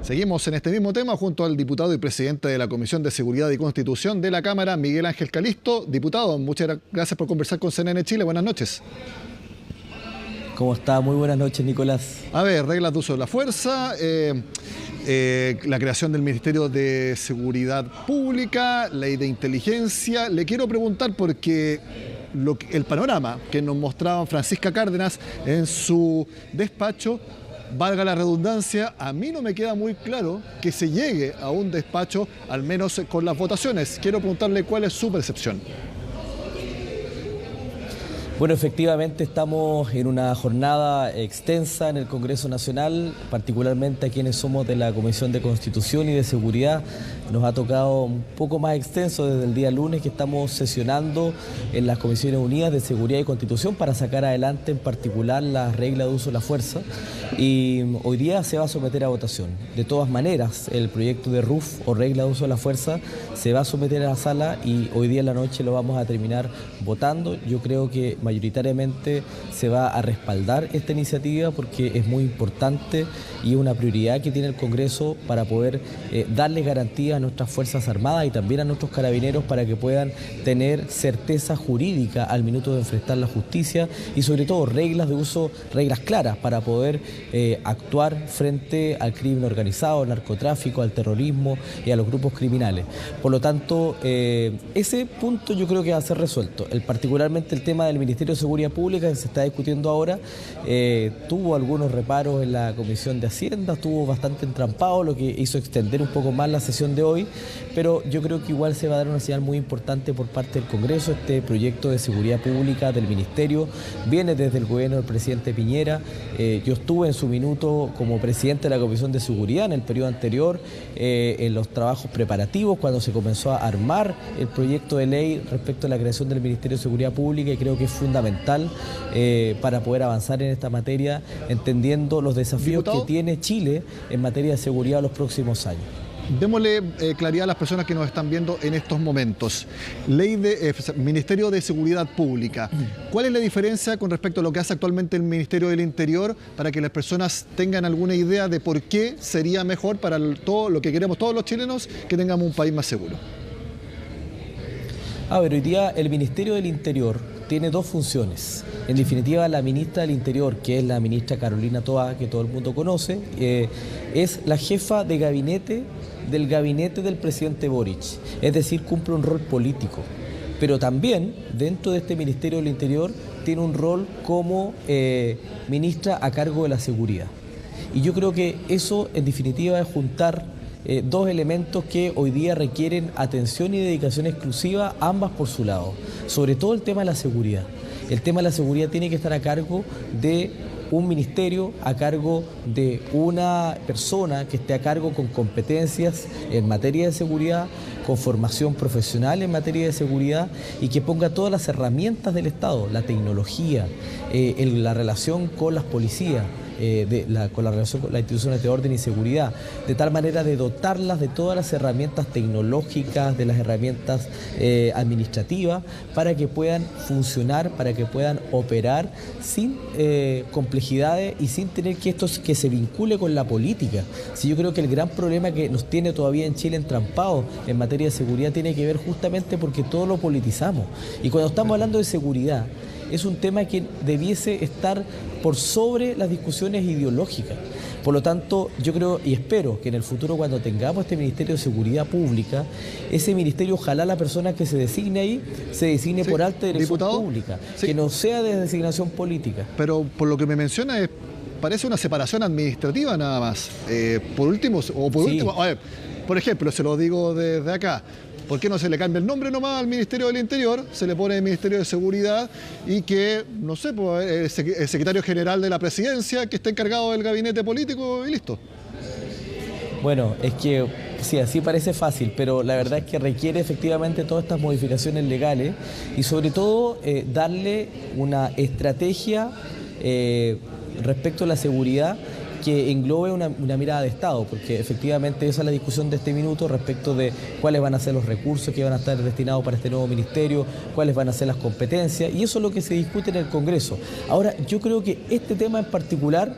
Seguimos en este mismo tema junto al diputado y presidente de la Comisión de Seguridad y Constitución de la Cámara, Miguel Ángel Calisto. Diputado, muchas gracias por conversar con CNN Chile. Buenas noches. ¿Cómo está? Muy buenas noches, Nicolás. A ver, reglas de uso de la fuerza, la creación del Ministerio de Seguridad Pública, ley de inteligencia. Le quiero preguntar porque el panorama que nos mostraba Francisca Cárdenas en su despacho, valga la redundancia, a mí no me queda muy claro que se llegue a un despacho, al menos con las votaciones. Quiero preguntarle cuál es su percepción. Bueno, efectivamente estamos en una jornada extensa en el Congreso Nacional, particularmente a quienes somos de la Comisión de Constitución y de Seguridad. Nos ha tocado un poco más extenso desde el día lunes que estamos sesionando en las Comisiones Unidas de Seguridad y Constitución para sacar adelante en particular la regla de uso de la fuerza, y hoy día se va a someter a votación. De todas maneras, el proyecto de RUF o regla de uso de la fuerza se va a someter a la sala y hoy día en la noche lo vamos a terminar votando. Yo creo que mayoritariamente se va a respaldar esta iniciativa porque es muy importante y es una prioridad que tiene el Congreso para poder darle garantía a nuestras Fuerzas Armadas y también a nuestros carabineros para que puedan tener certeza jurídica al minuto de enfrentar la justicia y sobre todo reglas de uso, reglas claras para poder actuar frente al crimen organizado, al narcotráfico, al terrorismo y a los grupos criminales. Por lo tanto, ese punto yo creo que va a ser resuelto. Particularmente el tema del Ministerio de Seguridad Pública que se está discutiendo ahora, tuvo algunos reparos en la Comisión de Hacienda, estuvo bastante entrampado, lo que hizo extender un poco más la sesión de hoy, pero yo creo que igual se va a dar una señal muy importante por parte del Congreso. Este proyecto de seguridad pública del Ministerio viene desde el gobierno del presidente Piñera. Yo estuve en su minuto como presidente de la Comisión de Seguridad en el periodo anterior, en los trabajos preparativos, cuando se comenzó a armar el proyecto de ley respecto a la creación del Ministerio de Seguridad Pública, y creo que es fundamental para poder avanzar en esta materia, entendiendo los desafíos que tiene Chile en materia de seguridad los próximos años. Démosle claridad a las personas que nos están viendo en estos momentos. Ley de Ministerio de Seguridad Pública. ¿Cuál es la diferencia con respecto a lo que hace actualmente el Ministerio del Interior para que las personas tengan alguna idea de por qué sería mejor para todo lo que queremos todos los chilenos, que tengamos un país más seguro? A ver, hoy día el Ministerio del Interior tiene dos funciones. En definitiva, la ministra del Interior, que es la ministra Carolina Toá, que todo el mundo conoce, es la jefa de gabinete del gabinete del presidente Boric. Es decir, cumple un rol político. Pero también, dentro de este Ministerio del Interior, tiene un rol como ministra a cargo de la seguridad. Y yo creo que eso, en definitiva, es juntar dos elementos que hoy día requieren atención y dedicación exclusiva, ambas por su lado. Sobre todo el tema de la seguridad. El tema de la seguridad tiene que estar a cargo de un ministerio, a cargo de una persona que esté a cargo con competencias en materia de seguridad, con formación profesional en materia de seguridad y que ponga todas las herramientas del Estado, la tecnología, la relación con las policías, con la relación con las instituciones de orden y seguridad, de tal manera de dotarlas de todas las herramientas tecnológicas, de las herramientas administrativas, para que puedan funcionar, para que puedan operar sin complejidades y sin tener que esto que se vincule con la política. Sí, yo creo que el gran problema que nos tiene todavía en Chile entrampado en materia de seguridad tiene que ver justamente porque todo lo politizamos. Y cuando estamos hablando de seguridad, es un tema que debiese estar por sobre las discusiones ideológicas. Por lo tanto, yo creo y espero que en el futuro, cuando tengamos este Ministerio de Seguridad Pública, ese ministerio, ojalá la persona que se designe ahí, se designe por alta dirección pública, que no sea de designación política. Pero por lo que me menciona, parece una separación administrativa nada más. Por último, a ver, por ejemplo, se lo digo desde acá. ¿Por qué no se le cambia el nombre nomás al Ministerio del Interior? Se le pone el Ministerio de Seguridad y que, no sé, pues, el secretario general de la presidencia que esté encargado del gabinete político y listo. Bueno, es que sí, así parece fácil, pero la verdad es que requiere efectivamente todas estas modificaciones legales y sobre todo darle una estrategia respecto a la seguridad que englobe una mirada de Estado, porque efectivamente esa es la discusión de este minuto respecto de cuáles van a ser los recursos que van a estar destinados para este nuevo ministerio, cuáles van a ser las competencias, y eso es lo que se discute en el Congreso. Ahora, yo creo que este tema en particular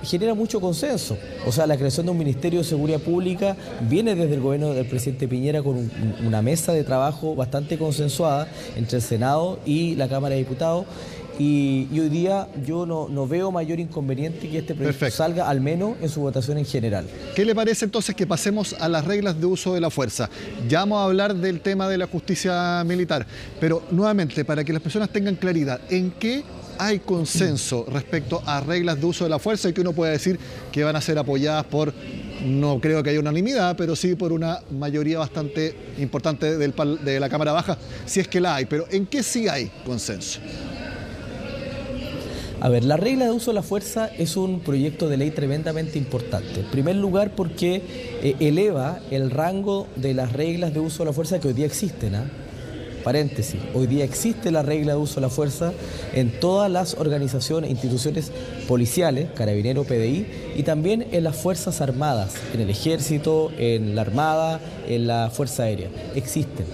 genera mucho consenso. O sea, la creación de un Ministerio de Seguridad Pública viene desde el gobierno del presidente Piñera con una mesa de trabajo bastante consensuada entre el Senado y la Cámara de Diputados. Y hoy día yo no veo mayor inconveniente que este proyecto salga, al menos en su votación en general. ¿Qué le parece entonces que pasemos a las reglas de uso de la fuerza? Ya vamos a hablar del tema de la justicia militar, pero nuevamente, para que las personas tengan claridad, ¿en qué hay consenso respecto a reglas de uso de la fuerza y que uno puede decir que van a ser apoyadas por, no creo que haya unanimidad, pero sí por una mayoría bastante importante de la Cámara Baja, si es que la hay? Pero ¿en qué sí hay consenso? A ver, la regla de uso de la fuerza es un proyecto de ley tremendamente importante. En primer lugar, porque eleva el rango de las reglas de uso de la fuerza que hoy día existen. Paréntesis, hoy día existe la regla de uso de la fuerza en todas las organizaciones, instituciones policiales, Carabineros, PDI, y también en las Fuerzas Armadas, en el Ejército, en la Armada, en la Fuerza Aérea. Existen.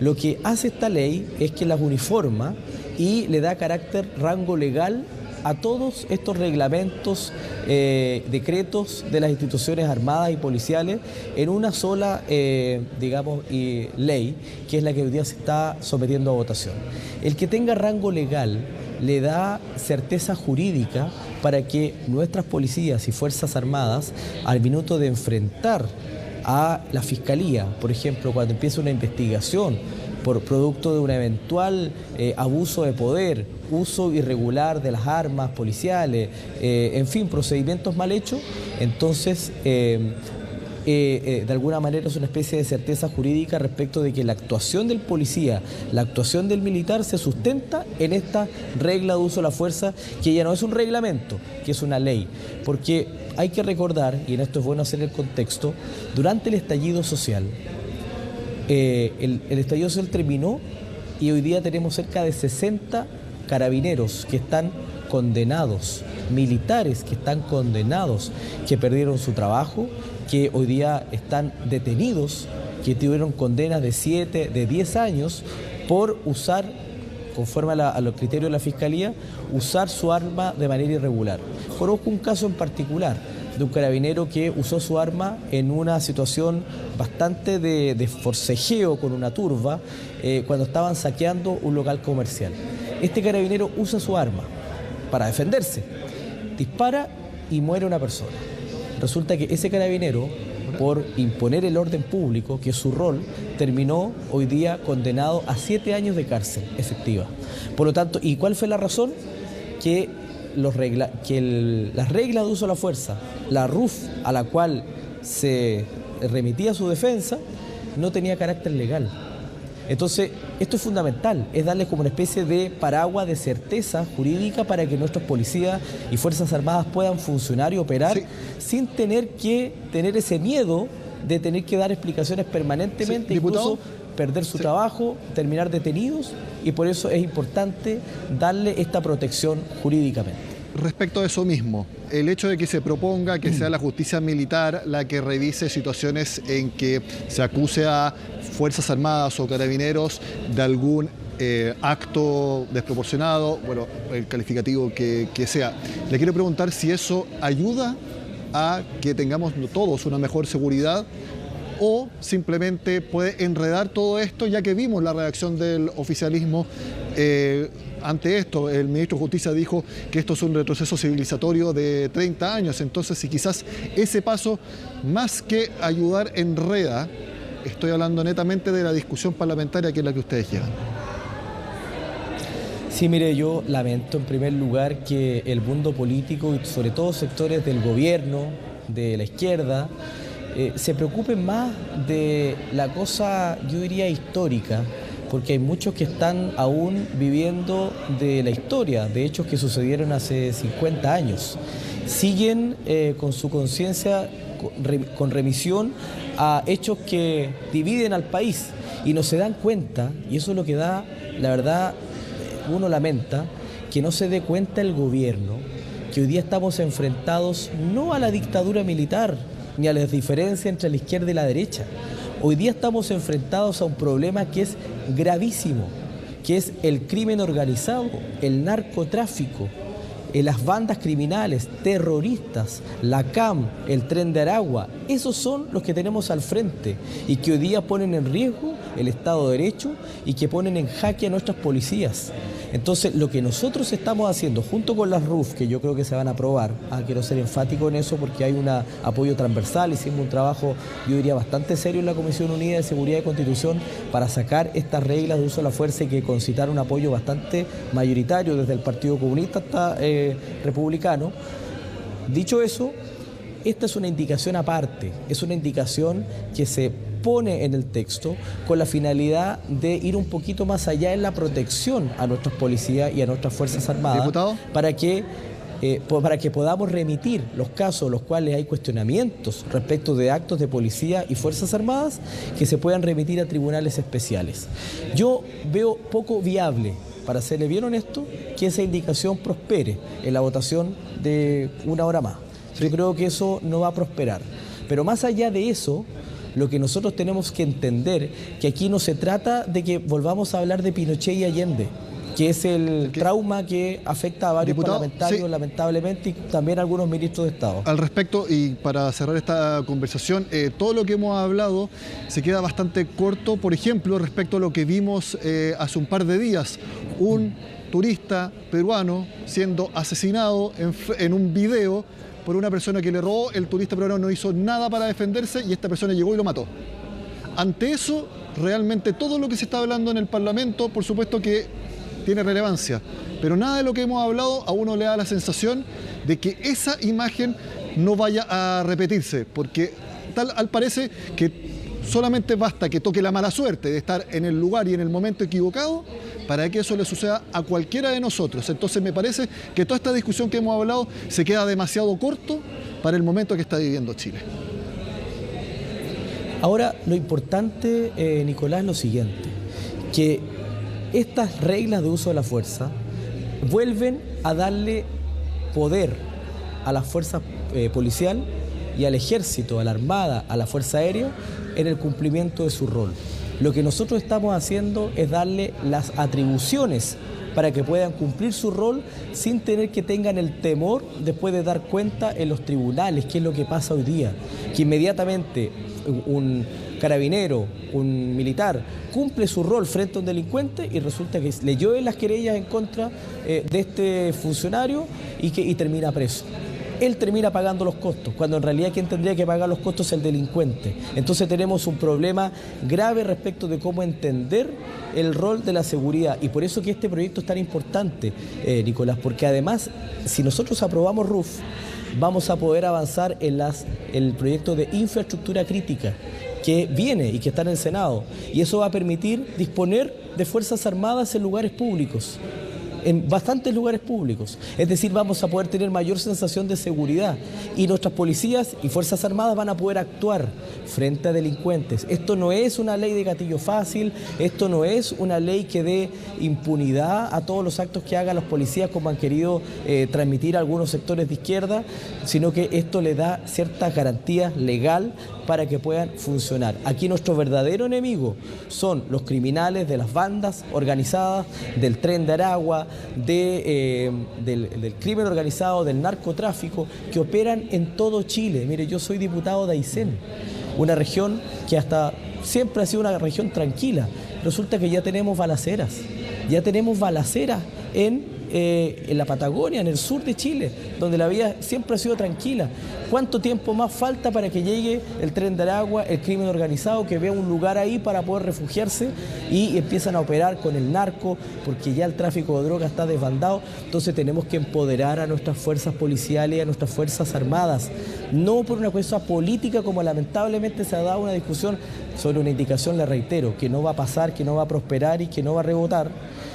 Lo que hace esta ley es que las uniforma y le da carácter, rango legal a todos estos reglamentos, decretos de las instituciones armadas y policiales en una sola, ley, que es la que hoy día se está sometiendo a votación. El que tenga rango legal le da certeza jurídica para que nuestras policías y fuerzas armadas, al minuto de enfrentar a la Fiscalía, por ejemplo, cuando empieza una investigación por producto de un eventual abuso de poder, uso irregular de las armas policiales, en fin, procedimientos mal hechos, entonces de alguna manera es una especie de certeza jurídica respecto de que la actuación del policía, la actuación del militar se sustenta en esta regla de uso de la fuerza, que ya no es un reglamento, que es una ley, porque hay que recordar, y en esto es bueno hacer el contexto, durante el estallido social, el estallido social terminó y hoy día tenemos cerca de 60 carabineros que están condenados, militares que están condenados, que perdieron su trabajo, que hoy día están detenidos, que tuvieron condenas de 7, de 10 años por usar, conforme a los criterios de la Fiscalía, usar su arma de manera irregular. Conozco un caso en particular de un carabinero que usó su arma en una situación bastante de forcejeo con una turba cuando estaban saqueando un local comercial. Este carabinero usa su arma para defenderse, dispara y muere una persona. Resulta que ese carabinero, por imponer el orden público, que es su rol, terminó hoy día condenado a 7 años de cárcel efectiva. Por lo tanto, ¿y cuál fue la razón? Que las reglas de uso de la fuerza, la RUF a la cual se remitía su defensa, no tenía carácter legal. Entonces, esto es fundamental, es darle como una especie de paraguas de certeza jurídica para que nuestros policías y fuerzas armadas puedan funcionar y operar sin tener que tener ese miedo de tener que dar explicaciones permanentemente, incluso perder su trabajo, terminar detenidos, y por eso es importante darle esta protección jurídicamente. Respecto a eso mismo, el hecho de que se proponga que sea la justicia militar la que revise situaciones en que se acuse a Fuerzas Armadas o Carabineros de algún acto desproporcionado, bueno, el calificativo que sea. Le quiero preguntar si eso ayuda a que tengamos todos una mejor seguridad, o simplemente puede enredar todo esto, ya que vimos la reacción del oficialismo ante esto. El ministro de Justicia dijo que esto es un retroceso civilizatorio de 30 años, entonces si quizás ese paso, más que ayudar, enreda. Estoy hablando netamente de la discusión parlamentaria, que es la que ustedes llevan. Sí, mire, yo lamento en primer lugar que el mundo político y sobre todo sectores del gobierno, de la izquierda, se preocupen más de la cosa, yo diría, histórica, porque hay muchos que están aún viviendo de la historia, de hechos que sucedieron hace 50 años. Siguen con su conciencia con remisión a hechos que dividen al país y no se dan cuenta, y eso es lo que da, la verdad, uno lamenta, que no se dé cuenta el gobierno, que hoy día estamos enfrentados no a la dictadura militar, ni a las diferencias entre la izquierda y la derecha. Hoy día estamos enfrentados a un problema que es gravísimo, que es el crimen organizado, el narcotráfico, las bandas criminales, terroristas, la CAM, el Tren de Aragua, esos son los que tenemos al frente y que hoy día ponen en riesgo el Estado de Derecho y que ponen en jaque a nuestras policías. Entonces, lo que nosotros estamos haciendo, junto con las RUF, que yo creo que se van a aprobar, quiero ser enfático en eso porque hay un apoyo transversal, hicimos un trabajo, yo diría, bastante serio en la Comisión Unida de Seguridad y Constitución para sacar estas reglas de uso de la fuerza y que concitaron un apoyo bastante mayoritario desde el Partido Comunista hasta republicano. Dicho eso, esta es una indicación aparte, es una indicación que se pone en el texto con la finalidad de ir un poquito más allá en la protección a nuestras policías y a nuestras Fuerzas Armadas. ¿Diputado? Para que podamos remitir los casos en los cuales hay cuestionamientos respecto de actos de policía y Fuerzas Armadas, que se puedan remitir a tribunales especiales. Yo veo poco viable, para serle bien honesto, que esa indicación prospere en la votación de una hora más. Yo creo que eso no va a prosperar. Pero más allá de eso, lo que nosotros tenemos que entender que aquí no se trata de que volvamos a hablar de Pinochet y Allende, que es el trauma que afecta a varios parlamentarios, lamentablemente, y también a algunos ministros de Estado. Al respecto, y para cerrar esta conversación, todo lo que hemos hablado se queda bastante corto, por ejemplo, respecto a lo que vimos hace un par de días, un turista peruano siendo asesinado en un video por una persona que le robó. El turista peruano no hizo nada para defenderse y esta persona llegó y lo mató. Ante eso, realmente todo lo que se está hablando en el Parlamento, por supuesto que tiene relevancia, pero nada de lo que hemos hablado a uno le da la sensación de que esa imagen no vaya a repetirse, porque tal parece que solamente basta que toque la mala suerte de estar en el lugar y en el momento equivocado para que eso le suceda a cualquiera de nosotros. Entonces me parece que toda esta discusión que hemos hablado se queda demasiado corto para el momento que está viviendo Chile. Ahora, lo importante, Nicolás, es lo siguiente, que estas reglas de uso de la fuerza vuelven a darle poder a la fuerza policial y al ejército, a la armada, a la fuerza aérea en el cumplimiento de su rol. Lo que nosotros estamos haciendo es darle las atribuciones para que puedan cumplir su rol sin tener que tengan el temor después de dar cuenta en los tribunales, que es lo que pasa hoy día, que inmediatamente un carabinero, un militar, cumple su rol frente a un delincuente y resulta que le llueven las querellas en contra de este funcionario y termina preso. Él termina pagando los costos, cuando en realidad quien tendría que pagar los costos es el delincuente. Entonces tenemos un problema grave respecto de cómo entender el rol de la seguridad, y por eso que este proyecto es tan importante, Nicolás, porque además, si nosotros aprobamos RUF, vamos a poder avanzar en el proyecto de infraestructura crítica que viene y que está en el Senado, y eso va a permitir disponer de Fuerzas Armadas en lugares públicos, en bastantes lugares públicos. Es decir, vamos a poder tener mayor sensación de seguridad y nuestras policías y Fuerzas Armadas van a poder actuar frente a delincuentes. Esto no es una ley de gatillo fácil, esto no es una ley que dé impunidad a todos los actos que hagan los policías, como han querido transmitir algunos sectores de izquierda, sino que esto le da ciertas garantías legal para que puedan funcionar. Aquí nuestro verdadero enemigo son los criminales de las bandas organizadas, del Tren de Aragua, del crimen organizado, del narcotráfico, que operan en todo Chile. Mire, yo soy diputado de Aysén, una región que hasta siempre ha sido una región tranquila. Resulta que ya tenemos balaceras en la Patagonia, en el sur de Chile, donde la vida siempre ha sido tranquila. ¿Cuánto tiempo más falta para que llegue el Tren de Aragua, el crimen organizado, que vea un lugar ahí para poder refugiarse y empiezan a operar con el narco, porque ya el tráfico de drogas está desbandado? Entonces tenemos que empoderar a nuestras fuerzas policiales y a nuestras fuerzas armadas, no por una cosa política, como lamentablemente se ha dado una discusión sobre una indicación, le reitero, que no va a pasar, que no va a prosperar y que no va a rebotar,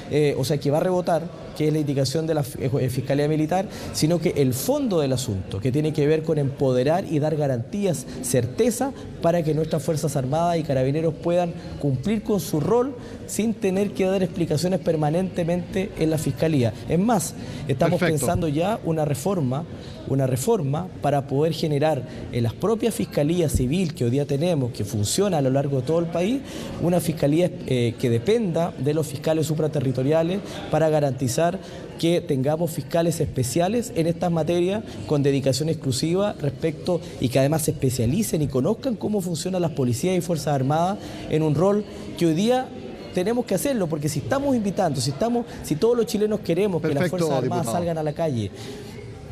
que va a rebotar, que es la indicación de la Fiscalía Militar, sino que el fondo del asunto, que tiene que ver con empoderar y dar garantías, certeza, para que nuestras Fuerzas Armadas y Carabineros puedan cumplir con su rol sin tener que dar explicaciones permanentemente en la Fiscalía. Es más, estamos pensando ya una reforma para poder generar en las propias Fiscalías Civil que hoy día tenemos, que funciona a lo largo de todo el país, una Fiscalía que dependa de los fiscales supraterritoriales para garantizar garantizar que tengamos fiscales especiales en estas materias con dedicación exclusiva respecto y que además se especialicen y conozcan cómo funcionan las policías y fuerzas armadas en un rol que hoy día tenemos que hacerlo, porque si estamos invitando, si todos los chilenos queremos que las Fuerzas Armadas salgan a la calle,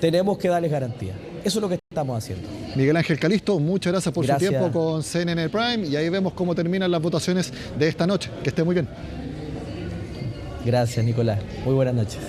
tenemos que darles garantía. Eso es lo que estamos haciendo. Miguel Ángel Calisto, muchas gracias por su tiempo con CNN Prime y ahí vemos cómo terminan las votaciones de esta noche. Que esté muy bien. Gracias, Nicolás. Muy buenas noches.